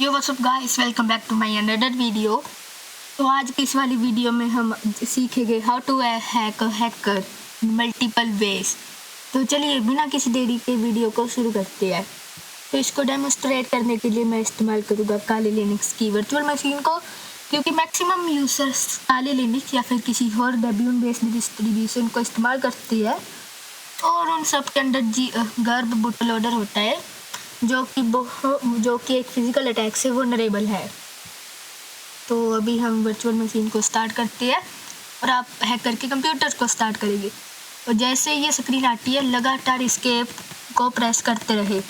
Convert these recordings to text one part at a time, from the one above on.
Yo what's up guys, welcome back to my another video. तो आज की इस वाली वीडियो में हम सीखेंगे how to hack hacker multiple ways. तो चलिए बिना किसी देरी के वीडियो को शुरू करते हैं। तो इसको डेमोस्ट्रेट करने के लिए मैं इस्तेमाल करूँगा काली लिनक्स की वर्चुअल मशीन को, क्योंकि मैक्सिमम यूजर्स काली लिनक्स या फिर किसी और डेबियन बेस्ड डिस्ट्रीब्यूशन को इस्तेमाल करती है और उन सब के अंदर गर्भ बूट लोडर होता है जो कि एक फिजिकल अटैक से वल्नरेबल है। तो अभी हम वर्चुअल मशीन को स्टार्ट करते हैं और आप हैक करके कंप्यूटर को स्टार्ट करेंगे और जैसे ये स्क्रीन आती है लगातार एस्केप को प्रेस करते रहे।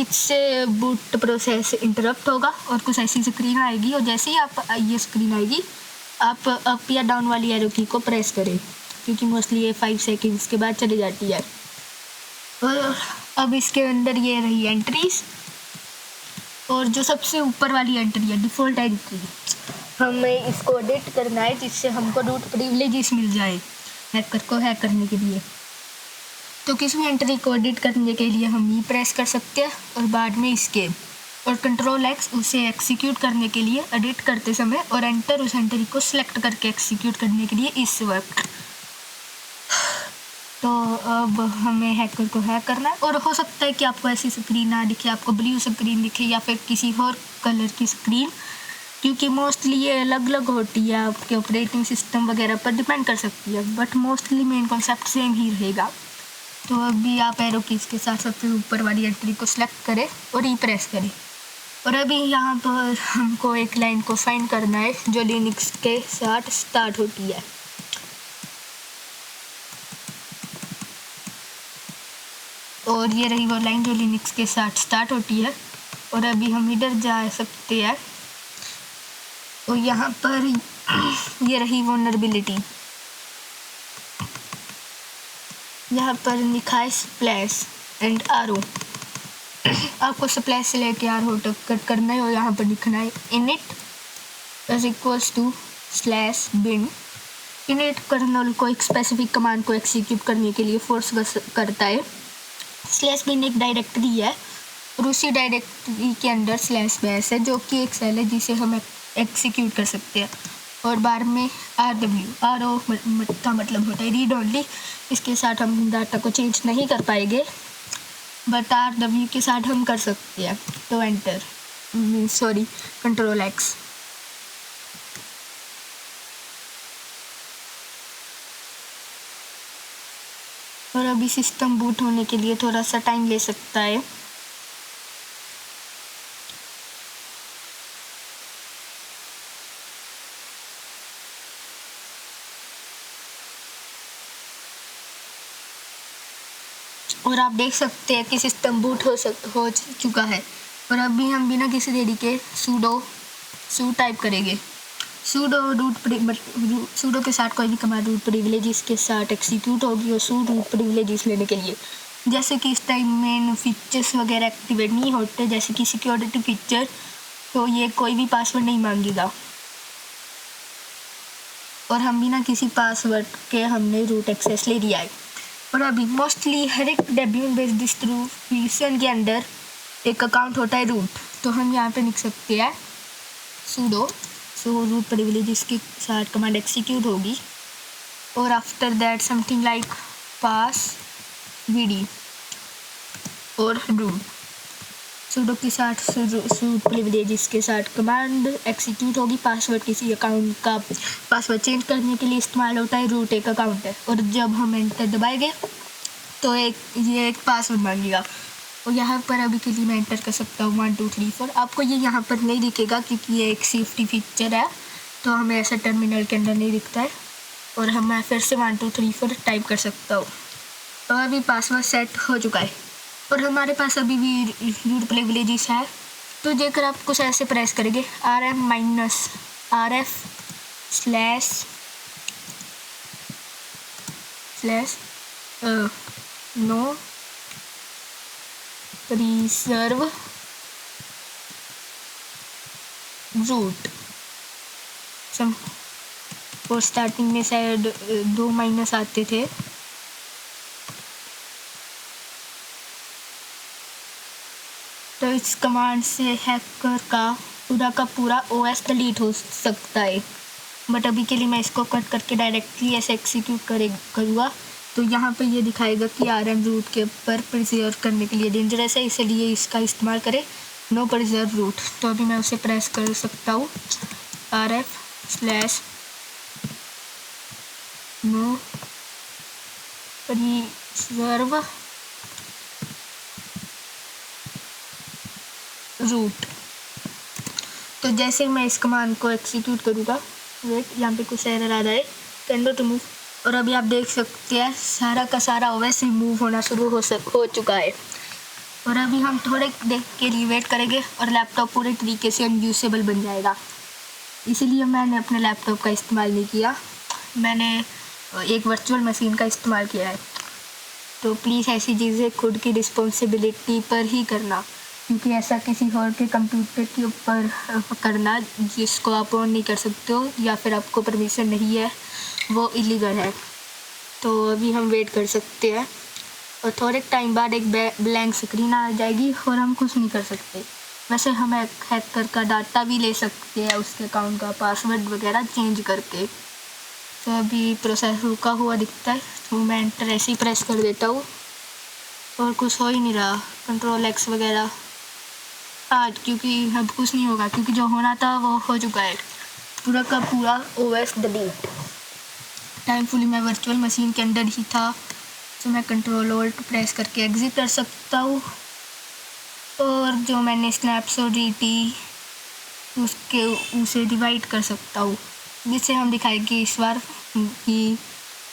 इससे बूट प्रोसेस इंटरप्ट होगा और कुछ ऐसी स्क्रीन आएगी और जैसे ही आप ये स्क्रीन आएगी आप अप या डाउन वाली एरो की को प्रेस करें, क्योंकि मोस्टली ये 5 सेकेंड्स के बाद चली जाती है। और अब इसके अंदर ये रही एंट्रीज और जो सबसे ऊपर वाली एंट्री है डिफ़ॉल्ट एंट्री, हमें इसको एडिट करना है जिससे हमको रूट प्रिविलेजेस मिल जाए हैकर को हैक करने के लिए। तो किसी भी एंट्री को एडिट करने के लिए हम ये प्रेस कर सकते हैं और बाद में एस्केप और कंट्रोल एक्स उसे एक्सिक्यूट करने के लिए एडिट करते समय और एंटर उस एंट्री को सिलेक्ट करके एक्सिक्यूट करने के लिए इस वक्त। तो अब हमें हैकर को हैक करना है और हो सकता है कि आपको ऐसी स्क्रीन ना दिखे, आपको ब्लू स्क्रीन दिखे या फिर किसी और कलर की स्क्रीन, क्योंकि मोस्टली ये अलग अलग होती है, आपके ऑपरेटिंग सिस्टम वगैरह पर डिपेंड कर सकती है, but mostly main concept same ही रहेगा। तो अभी आप एरो कीज के साथ सबसे ऊपर वाली एंट्री को सिलेक्ट करें और रीप्रेस करें और अभी यहाँ पर हमको एक लाइन को फाइंड करना है जो लिनक्स के साथ स्टार्ट होती है। और ये रही वो लाइन जो लिनक्स के साथ स्टार्ट होती है और अभी हम इधर जा सकते हैं और यहाँ पर ये रही वल्नरेबिलिटी, यहाँ पर लिखा है स्प्लैश एंड आरो। आपको स्प्लैश से लेके आरो तक कट करना है और यहाँ पर लिखना है init is equals to /bin। Init kernel को एक स्पेसिफिक कमांड को एक्सिक्यूट करने के लिए फोर्स करता है। /bin एक डायरेक्टरी है और उसी डायरेक्टरी के अंदर /bash है जो कि एक सेल है जिसे हम एक्सिक्यूट कर सकते हैं। और बाद में RO का मतलब होता है रीड ओनली, इसके साथ हम डाटा को चेंज नहीं कर पाएंगे, बट RW के साथ हम कर सकते हैं। तो एंटर कंट्रोल एक्स। और अभी सिस्टम बूट होने के लिए थोड़ा सा टाइम ले सकता है। और आप देख सकते हैं कि सिस्टम बूट हो चुका है। और अभी हम बिना किसी देरी के sudo टाइप करेंगे। sudo के साथ कोई भी कमांड रूट प्रिविलेजेस के साथ एक्सिक्यूट होगी और रूट प्रिविलेजेस लेने के लिए, जैसे कि इस टाइम मेन फीचर्स वगैरह एक्टिवेट नहीं होते जैसे कि सिक्योरिटी फीचर, तो ये कोई भी पासवर्ड नहीं मांगेगा और हम बिना किसी पासवर्ड के हमने रूट एक्सेस ले लिया है। और अभी मोस्टली हर एक डेबियन बेस्ड डिस्ट्रीब्यूशन के अंदर एक अकाउंट होता है रूट, तो हम यहाँ पे लिख सकते हैं sudo रूट प्रिविलेजेस के साथ कमांड एक्सिक्यूट होगी और after that something like pass vd और रूट। sudo के साथ रूट प्रिविलेजेस के साथ कमांड एक्सिक्यूट होगी। पासवर्ड किसी अकाउंट का पासवर्ड चेंज करने के लिए इस्तेमाल होता है। रूट एक अकाउंट है और जब हम एंटर दबाएंगे तो ये एक पासवर्ड मांगेगा और यहाँ पर अभी के लिए मैं एंटर कर सकता हूँ 1 2 3 4। आपको ये यहाँ पर नहीं दिखेगा क्योंकि ये एक सेफ्टी फीचर है, तो हमें ऐसा टर्मिनल के अंदर नहीं दिखता है और मैं फिर से 1 2 3 4 टाइप कर सकता हूँ। तो अभी पासवर्ड सेट हो चुका है और हमारे पास अभी भी रूट प्रिविलेजेस है। तो जेकर आप कुछ ऐसे प्रेस करेंगे rf /no preserve root और स्टार्टिंग में शायद 2 माइनस आते थे, तो इस कमांड से हैकर का पूरा ओएस डिलीट हो सकता है, बट अभी के लिए मैं इसको कट करके डायरेक्टली ऐसे एग्जीक्यूट करूँगा। तो यहाँ पे ये दिखाएगा कि आरएम रूट के ऊपर प्रिजर्व करने के लिए डेंजरस है, इसलिए इसका इस्तेमाल करें नो प्रिजर्व रूट। तो अभी मैं उसे प्रेस कर सकता हूँ rf/no प्रिजर्व रूट। तो जैसे मैं इस कमांड को एग्जीक्यूट करूँगा, वेट, यहाँ पे कुछ एरर आ रहा है, कैन टू मूव, और अभी आप देख सकते हैं सारा का सारा ओएस रिमूव होना शुरू हो चुका है। और अभी हम थोड़े देर के लिए वेट करेंगे और लैपटॉप पूरे तरीके से अनयूजेबल बन जाएगा। इसीलिए मैंने अपने लैपटॉप का इस्तेमाल नहीं किया, मैंने एक वर्चुअल मशीन का इस्तेमाल किया है। तो प्लीज़ ऐसी चीज़ें खुद की रिस्पॉन्सिबिलिटी पर ही करना, क्योंकि ऐसा किसी और के कंप्यूटर के ऊपर करना जिसको आप ऑन नहीं कर सकते हो या फिर आपको परमिशन नहीं है, वो इलीगल है। तो अभी हम वेट कर सकते हैं और थोड़े टाइम बाद एक ब्लैंक स्क्रीन आ जाएगी और हम कुछ नहीं कर सकते। वैसे हम हैकर का डाटा भी ले सकते हैं, उसके अकाउंट का पासवर्ड वगैरह चेंज करके। तो अभी प्रोसेस रुका हुआ दिखता है, तो मैं एंटर ऐसे ही प्रेस कर देता हूँ और कुछ हो ही नहीं रहा, Ctrl+X वगैरह आज, क्योंकि अब कुछ नहीं होगा, क्योंकि जो होना था वो हो चुका है, पूरा का पूरा ओएस डिलीट। टाइमफुली मैं वर्चुअल मशीन के अंदर ही था, तो मैं Ctrl+Alt प्रेस करके एग्जिट कर सकता हूँ। और जो मैंने स्नैपशॉट ली थी उसे डिवाइड कर सकता हूँ, जिससे हम दिखाएंगे इस बार कि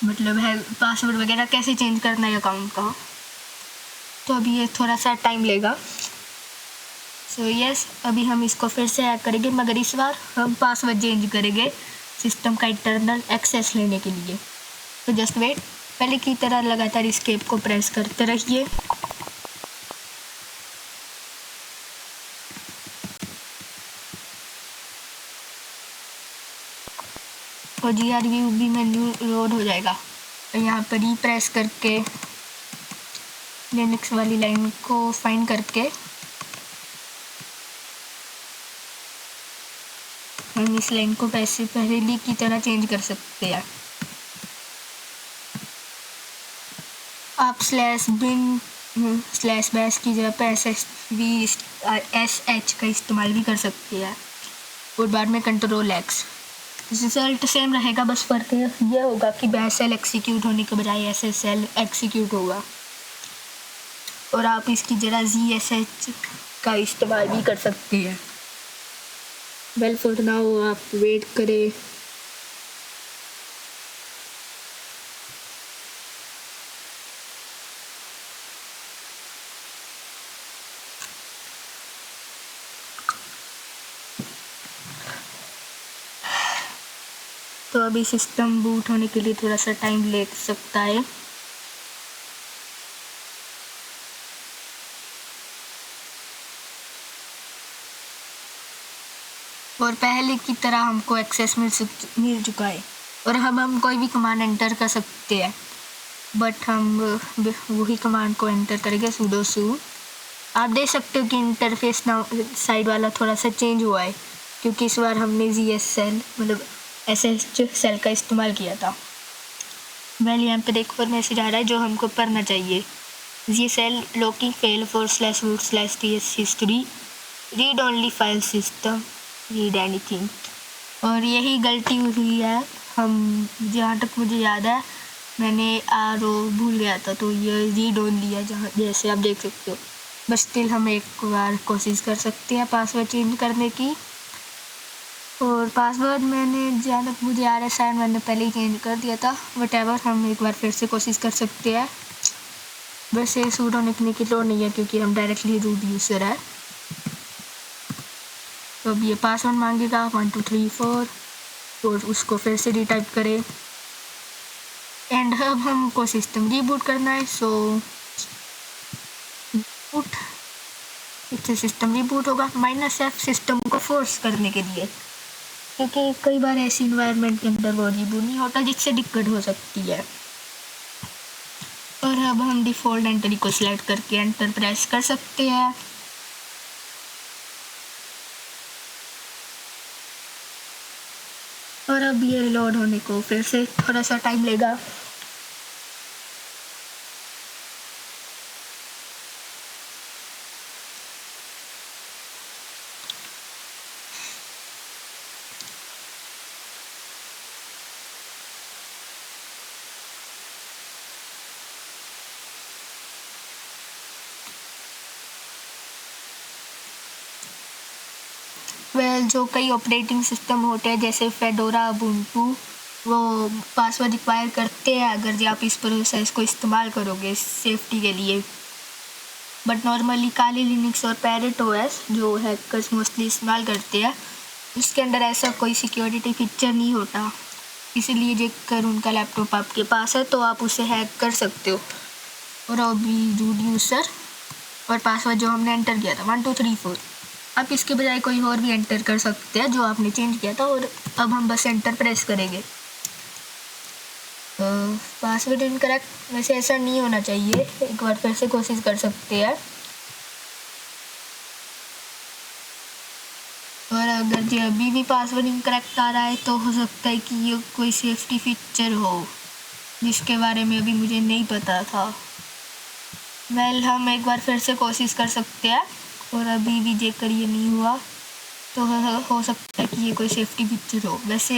मतलब है पासवर्ड वगैरह कैसे चेंज करना है अकाउंट का। तो अभी ये थोड़ा सा टाइम लेगा। सो यस, अभी हम इसको फिर से हैक करेंगे, मगर इस बार हम पासवर्ड चेंज करेंगे सिस्टम का इंटरनल एक्सेस लेने के लिए। तो जस्ट वेट, पहले की तरह लगातार एस्केप को प्रेस करते रहिए। और GRUB मेन्यू लोड हो जाएगा। तो यहाँ पर ही प्रेस करके लिनक्स वाली लाइन को फाइंड करके हम इस लाइन को पहले की तरह चेंज कर सकते हैं। आप /bin/bash की जगह पे SH का इस्तेमाल भी कर सकते हैं और बाद में Ctrl+X। रिजल्ट सेम रहेगा, बस फर्क ये होगा कि बैश शेल एक्सिक्यूट होने के बजाय SSL एक्सिक्यूट होगा। और आप इसकी जगह ZSH का इस्तेमाल भी कर सकते हैं। वेल फॉर नाउ आप वेट करें। तो अभी सिस्टम बूट होने के लिए थोड़ा सा टाइम ले सकता है। और पहले की तरह हमको एक्सेस मिल चुका है और हम कोई भी कमांड एंटर कर सकते हैं, बट हम वही कमांड को एंटर करेंगे sudo su। आप देख सकते हो कि इंटरफेस साइड वाला थोड़ा सा चेंज हुआ है, क्योंकि इस बार हमने ZSL मतलब SSH सेल का इस्तेमाल किया था। वेल यहाँ पे देखो मैसेज आ रहा है जो हमको पढ़ना चाहिए। ZSL locking fail for/root/ts history read only file system read anything। और यही गलती हुई है, हम जहाँ तक मुझे याद है मैंने RO भूल गया था, तो ये रीड ओनली है जहाँ जैसे आप देख सकते हो। बस स्टिल हम एक बार कोशिश कर सकते हैं पासवर्ड चेंज करने की। और पासवर्ड मैंने जहाँ तक मुझे याद है शायद मैंने पहले ही चेंज कर दिया था, वटेवर हम एक बार फिर से कोशिश कर सकते हैं। वैसे sudo लिखने की लोड नहीं है क्योंकि हम डायरेक्टली रूट यूज़र है। तो अब ये पासवर्ड मांगेगा 1 2 3 4 और उसको फिर से रीटाइप करें। एंड अब हमको सिस्टम रीबूट करना है, सो बूट, इससे सिस्टम रीबूट होगा। -F सिस्टम को फोर्स करने के लिए, क्योंकि कई बार ऐसी इन्वायरमेंट के अंदर वो रीबूट नहीं होता जिससे दिक्कत हो सकती है। और अब हम डिफ़ॉल्ट एंट्री को सिलेक्ट करके एंटर प्रेस कर सकते हैं। और अब ये रिलोड होने को फिर से थोड़ा सा टाइम लेगा। जो कई ऑपरेटिंग सिस्टम होते हैं जैसे फेडोरा, उबुंटू, वो पासवर्ड रिक्वायर करते हैं अगर आप इस प्रोसेस को इस्तेमाल करोगे सेफ्टी के लिए। बट नॉर्मली काली लिनक्स और पैरेट ओएस जो हैकर्स मोस्टली इस्तेमाल करते हैं उसके अंदर ऐसा कोई सिक्योरिटी फीचर नहीं होता, इसीलिए जेकर उनका लैपटॉप आपके पास है तो आप उसे हैक कर सकते हो। और अभी रूट यूज़र और पासवर्ड जो हमने एंटर किया था 1234, आप इसके बजाय कोई और भी एंटर कर सकते हैं जो आपने चेंज किया था। और अब हम बस एंटर प्रेस करेंगे। पासवर्ड इनकरेक्ट, वैसे ऐसा नहीं होना चाहिए, एक बार फिर से कोशिश कर सकते हैं। और अगर जो अभी भी पासवर्ड इनकरेक्ट आ रहा है तो हो सकता है कि ये कोई सेफ्टी फीचर हो जिसके बारे में अभी मुझे नहीं पता था। हम एक बार फिर से कोशिश कर सकते हैं और अभी भी जेकर ये नहीं हुआ तो हो सकता है कि ये कोई सेफ्टी फीचर हो। वैसे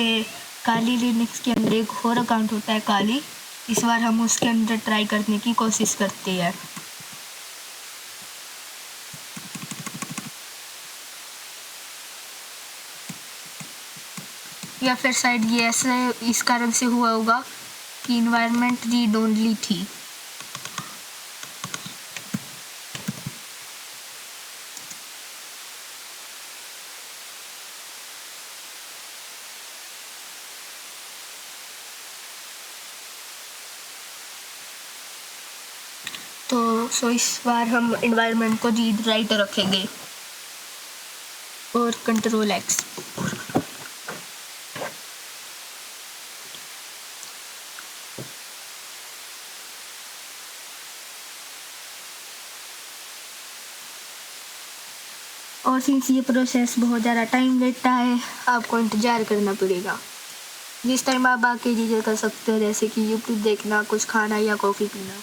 काली लिनक्स के अंदर एक और अकाउंट होता है काली, इस बार हम उसके अंदर ट्राई करने की कोशिश करते हैं। या फिर शायद ये ऐसे इस कारण से हुआ होगा कि इन्वायरमेंट रीड ओनली थी। तो इस बार हम इन्वायरमेंट को रीड राइट रखेंगे और कंट्रोल एक्स। और सिंस ये प्रोसेस बहुत ज़्यादा टाइम लेता है आपको इंतज़ार करना पड़ेगा। जिस टाइम आप बाकी चीज़ें कर सकते हो जैसे कि यूट्यूब देखना, कुछ खाना या कॉफ़ी पीना।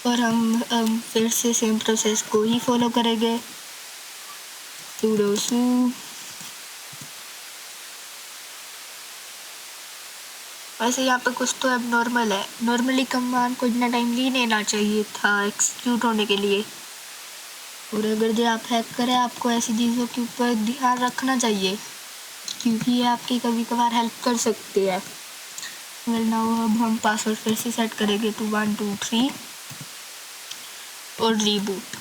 और हम फिर से सेम प्रोसेस को ही फॉलो करेंगे। sudo su वैसे यहाँ पे कुछ तो अब नॉर्मल है, नॉर्मली कमांड को इतना टाइम नहीं लेना चाहिए था एक्सिक्यूट होने के लिए। और अगर जो आप हैक करें आपको ऐसी चीज़ों के ऊपर ध्यान रखना चाहिए क्योंकि ये आपकी कभी कभार हेल्प कर सकते हैं। वेल नाउ अब हम पासवर्ड फिर से सेट करेंगे to 1 2 3 और रीबूट।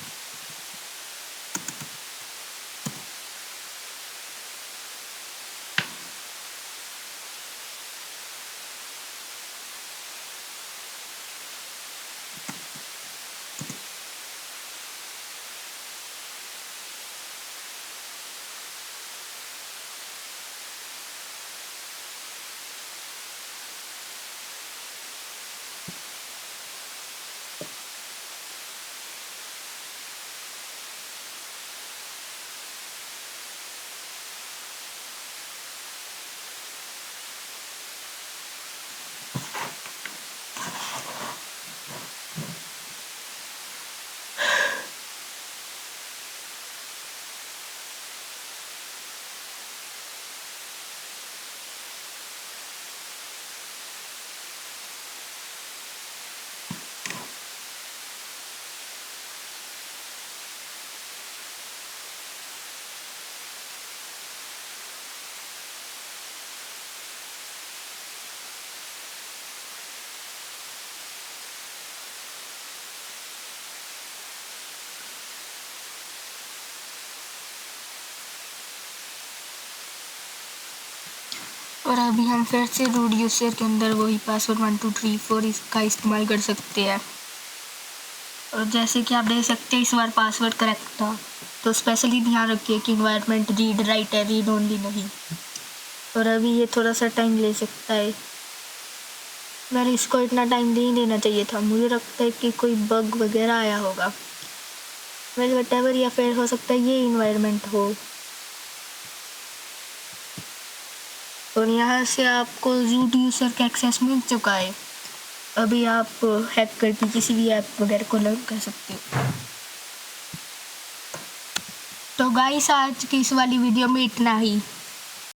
और अभी हम फिर से रूट यूज़र के अंदर वही पासवर्ड 1 2 3 4 इसका इस्तेमाल कर सकते हैं। और जैसे कि आप देख सकते हैं इस बार पासवर्ड करेक्ट था, तो स्पेशली ध्यान रखिए कि इन्वायरमेंट रीड राइट है, रीड ओनली नहीं। और अभी ये थोड़ा सा टाइम ले सकता है। मैंने इसको इतना टाइम नहीं देना चाहिए था। मुझे लगता है कि कोई बग वगैरह आया होगा, वेल व्हाटएवर, या फिर हो सकता है ये इन्वायरमेंट हो। और यहाँ से आपको रूट यूज़र का एक्सेस मिल चुका है। अभी आप हैक करके किसी भी ऐप वगैरह को लर्न कर सकते हो। तो गाइस, आज की इस वाली वीडियो में इतना ही।